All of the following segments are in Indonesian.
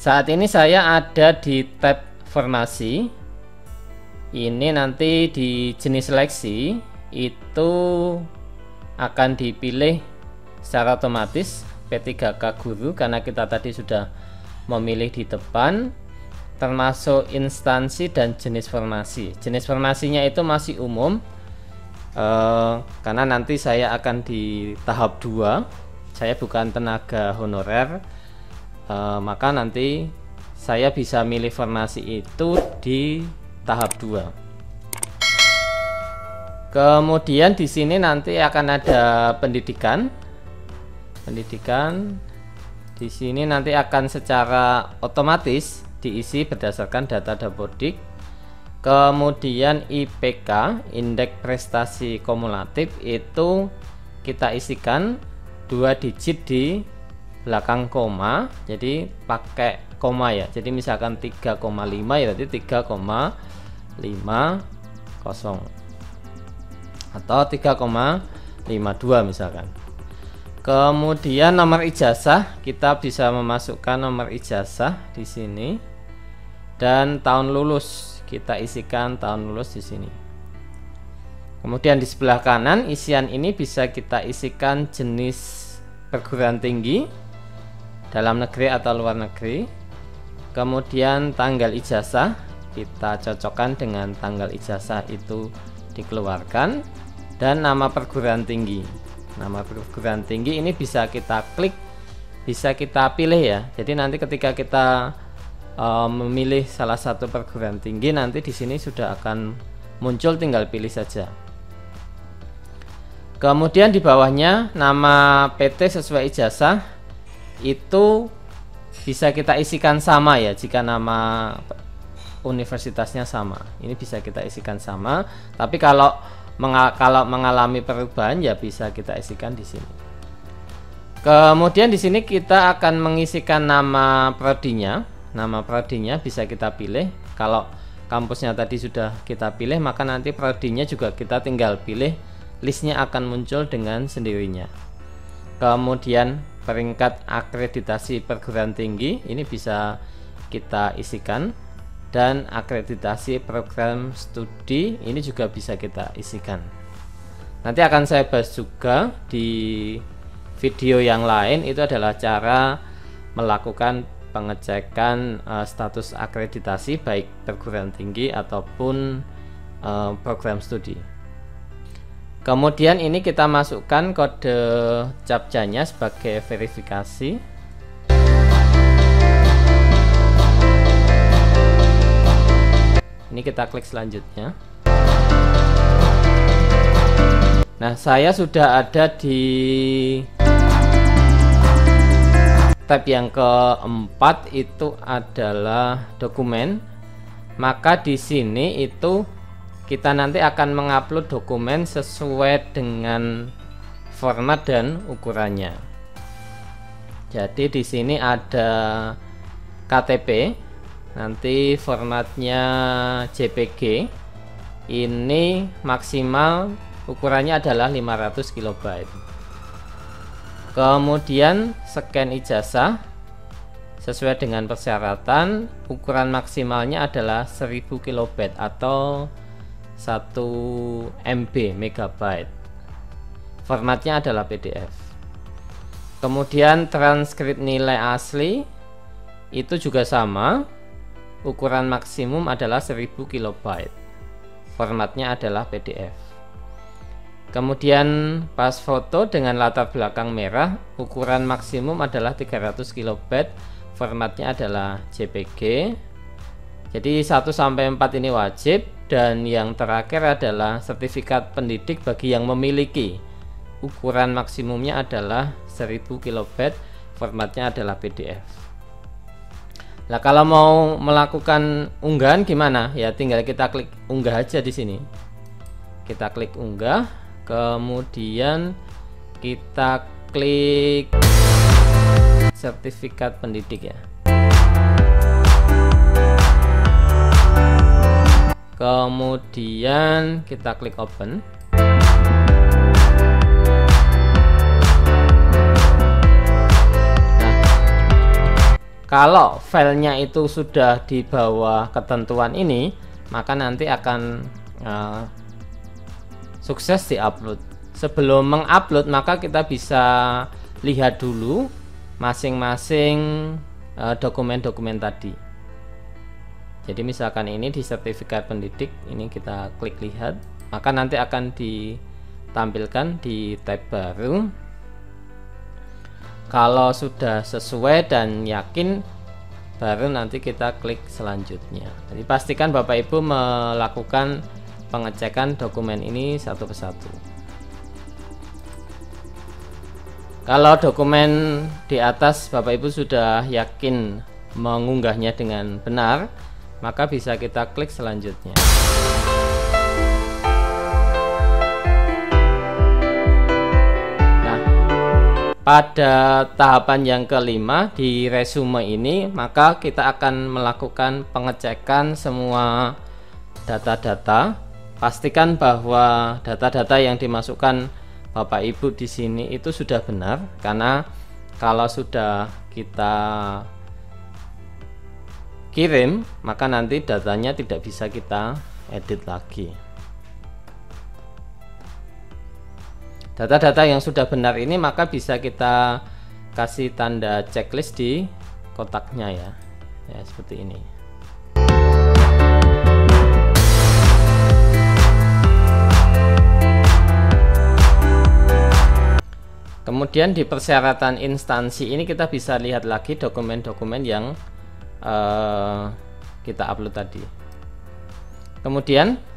Saat ini saya ada di tab formasi. Ini nanti di jenis seleksi itu akan dipilih secara otomatis P3K guru, karena kita tadi sudah memilih di depan, termasuk instansi dan jenis formasi. Jenis formasinya itu masih umum, karena nanti saya akan di tahap 2. Saya bukan tenaga honorer, maka nanti saya bisa milih formasi itu di tahap 2. Kemudian di sini nanti akan ada pendidikan. Di sini nanti akan secara otomatis diisi berdasarkan data Dapodik. Kemudian IPK, indeks prestasi kumulatif, itu kita isikan 2 digit di belakang koma, jadi pakai koma ya. Jadi misalkan 3,5 ya, berarti 3,50 atau 3,52 misalkan. Kemudian nomor ijazah, kita bisa memasukkan nomor ijazah di sini, dan tahun lulus kita isikan tahun lulus di sini. Kemudian di sebelah kanan isian ini bisa kita isikan jenis perguruan tinggi, dalam negeri atau luar negeri. Kemudian tanggal ijazah kita cocokkan dengan tanggal ijazah itu dikeluarkan, dan nama perguruan tinggi. Nama perguruan tinggi ini bisa kita klik, bisa kita pilih ya. Jadi nanti ketika kita memilih salah satu perguruan tinggi, nanti di sini sudah akan muncul, tinggal pilih saja. Kemudian di bawahnya nama PT sesuai ijazah itu bisa kita isikan sama ya, jika nama universitasnya sama. Ini bisa kita isikan sama, tapi kalau mengalami perubahan ya bisa kita isikan di sini. Kemudian di sini kita akan mengisikan nama prodinya. Nama prodinya bisa kita pilih. Kalau kampusnya tadi sudah kita pilih, maka nanti prodinya juga kita tinggal pilih, listnya akan muncul dengan sendirinya. Kemudian peringkat akreditasi perguruan tinggi ini bisa kita isikan, dan akreditasi program studi ini juga bisa kita isikan. Nanti akan saya bahas juga di video yang lain, itu adalah cara melakukan pengecekan status akreditasi baik perguruan tinggi ataupun program studi. Kemudian ini kita masukkan kode CAPTCHA-nya sebagai verifikasi. Ini kita klik selanjutnya. Nah, saya sudah ada di tab yang keempat, itu adalah dokumen. Maka di sini itu kita nanti akan mengupload dokumen sesuai dengan format dan ukurannya. Jadi di sini ada KTP, nanti formatnya JPG. Ini maksimal ukurannya adalah 500 KB. Kemudian scan ijazah sesuai dengan persyaratan, ukuran maksimalnya adalah 1000 KB atau 1 MB megabyte. Formatnya adalah PDF. Kemudian transkrip nilai asli itu juga sama, ukuran maksimum adalah 1000 KB. Formatnya adalah PDF. Kemudian pas foto dengan latar belakang merah, ukuran maksimum adalah 300 KB, formatnya adalah JPG. Jadi 1 sampai 4 ini wajib, dan yang terakhir adalah sertifikat pendidik bagi yang memiliki. Ukuran maksimumnya adalah 1000 KB, formatnya adalah PDF. Nah, kalau mau melakukan unggahan gimana? Ya tinggal kita klik unggah aja di sini. Kita klik unggah, kemudian kita klik sertifikat pendidik ya. Kemudian kita klik open. Kalau filenya itu sudah di bawah ketentuan ini, maka nanti akan sukses di-upload. Sebelum mengupload, maka kita bisa lihat dulu masing-masing dokumen-dokumen tadi. Jadi misalkan ini di sertifikat pendidik, ini kita klik lihat, maka nanti akan ditampilkan di tab baru. Kalau sudah sesuai dan yakin, baru nanti kita klik selanjutnya. Jadi pastikan Bapak Ibu melakukan pengecekan dokumen ini satu persatu. Kalau dokumen di atas Bapak Ibu sudah yakin mengunggahnya dengan benar, maka bisa kita klik selanjutnya. Pada tahapan yang kelima di resume ini, maka kita akan melakukan pengecekan semua data-data. Pastikan bahwa data-data yang dimasukkan Bapak Ibu di sini itu sudah benar, karena kalau sudah kita kirim, maka nanti datanya tidak bisa kita edit lagi. Data-data yang sudah benar ini maka bisa kita kasih tanda checklist di kotaknya ya, seperti ini. Kemudian di persyaratan instansi ini kita bisa lihat lagi dokumen-dokumen yang kita upload tadi. Kemudian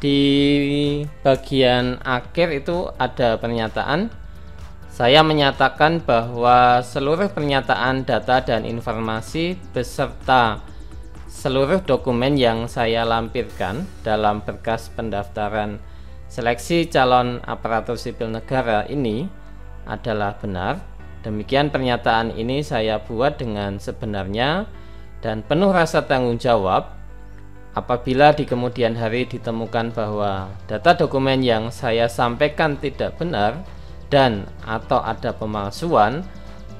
di bagian akhir itu ada pernyataan. Saya menyatakan bahwa seluruh pernyataan data dan informasi beserta seluruh dokumen yang saya lampirkan dalam berkas pendaftaran seleksi calon aparatur sipil negara ini adalah benar. Demikian pernyataan ini saya buat dengan sebenarnya dan penuh rasa tanggung jawab. Apabila di kemudian hari ditemukan bahwa data dokumen yang saya sampaikan tidak benar dan atau ada pemalsuan,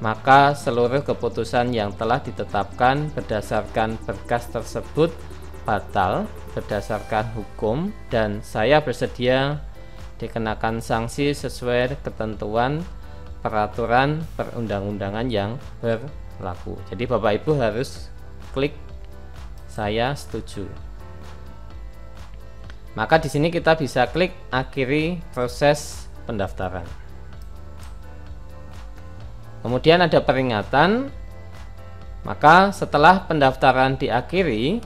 maka seluruh keputusan yang telah ditetapkan berdasarkan berkas tersebut batal berdasarkan hukum dan saya bersedia dikenakan sanksi sesuai ketentuan peraturan perundang-undangan yang berlaku. Jadi Bapak Ibu harus klik saya setuju. Maka di sini kita bisa klik akhiri proses pendaftaran. Kemudian ada peringatan. Maka setelah pendaftaran diakhiri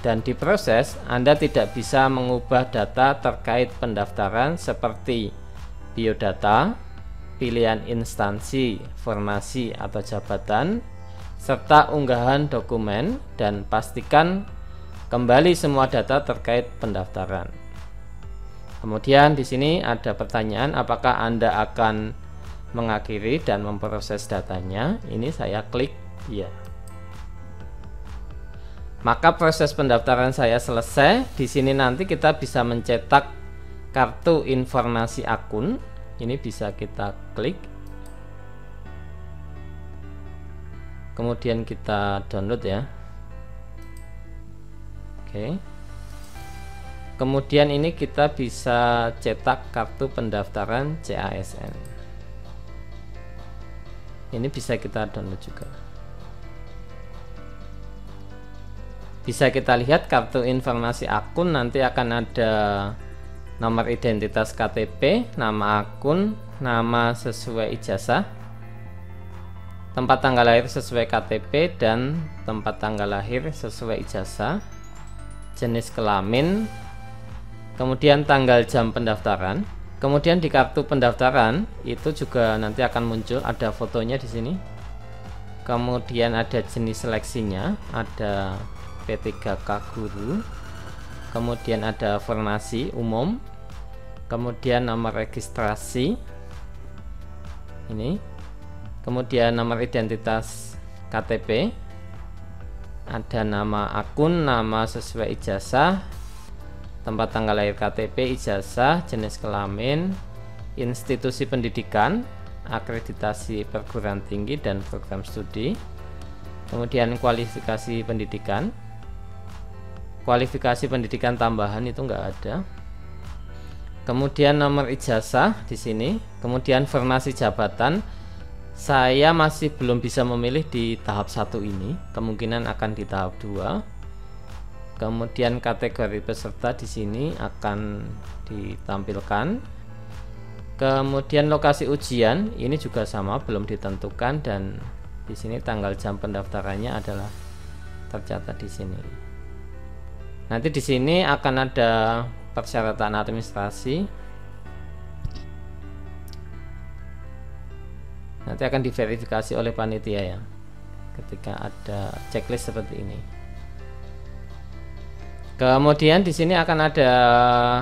dan diproses, Anda tidak bisa mengubah data terkait pendaftaran seperti biodata, pilihan instansi, formasi atau jabatan, serta unggahan dokumen, dan pastikan kembali semua data terkait pendaftaran. Kemudian di sini ada pertanyaan, apakah Anda akan mengakhiri dan memproses datanya? Ini saya klik ya. Maka proses pendaftaran saya selesai. Di sini nanti kita bisa mencetak kartu informasi akun. Ini bisa kita klik. Kemudian kita download ya. Oke. Kemudian ini kita bisa cetak kartu pendaftaran CASN. Ini bisa kita download juga. Bisa kita lihat kartu informasi akun, nanti akan ada nomor identitas KTP, nama akun, nama sesuai ijazah, tempat tanggal lahir sesuai KTP dan tempat tanggal lahir sesuai ijazah, jenis kelamin, kemudian tanggal jam pendaftaran. Kemudian di kartu pendaftaran itu juga nanti akan muncul ada fotonya di sini. Kemudian ada jenis seleksinya, ada P3K guru. Kemudian ada formasi umum. Kemudian nomor registrasi. Ini. Kemudian nomor identitas KTP. Ada nama akun, nama sesuai ijazah, tempat tanggal lahir KTP, ijazah, jenis kelamin, institusi pendidikan, akreditasi perguruan tinggi dan program studi, Kemudian kualifikasi pendidikan. Kualifikasi pendidikan tambahan itu enggak ada. Kemudian nomor ijazah di sini. Kemudian formasi jabatan. Saya masih belum bisa memilih di tahap 1 ini. Kemungkinan akan di tahap 2. Kemudian kategori peserta di sini akan ditampilkan. Kemudian lokasi ujian ini juga sama, belum ditentukan, dan di sini tanggal jam pendaftarannya adalah tercatat di sini. Nanti di sini akan ada persyaratan administrasi. Nanti akan diverifikasi oleh panitia ya, ketika ada checklist seperti ini. Kemudian di sini akan ada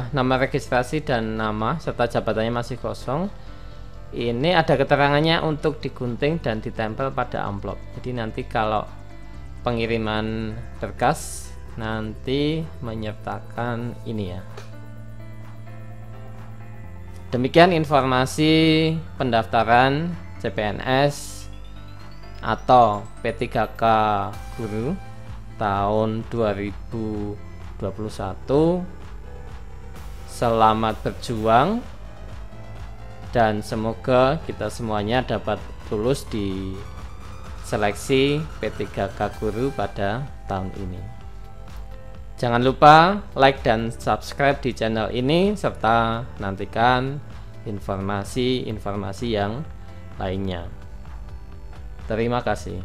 nama registrasi dan nama serta jabatannya masih kosong. Ini ada keterangannya untuk digunting dan ditempel pada amplop. Jadi nanti kalau pengiriman berkas nanti menyertakan ini ya. Demikian informasi pendaftaran CPNS atau P3K Guru tahun 2021. Selamat berjuang dan semoga kita semuanya dapat lulus di seleksi P3K Guru pada tahun ini. Jangan lupa like dan subscribe di channel ini serta nantikan informasi-informasi yang lainnya. Terima kasih.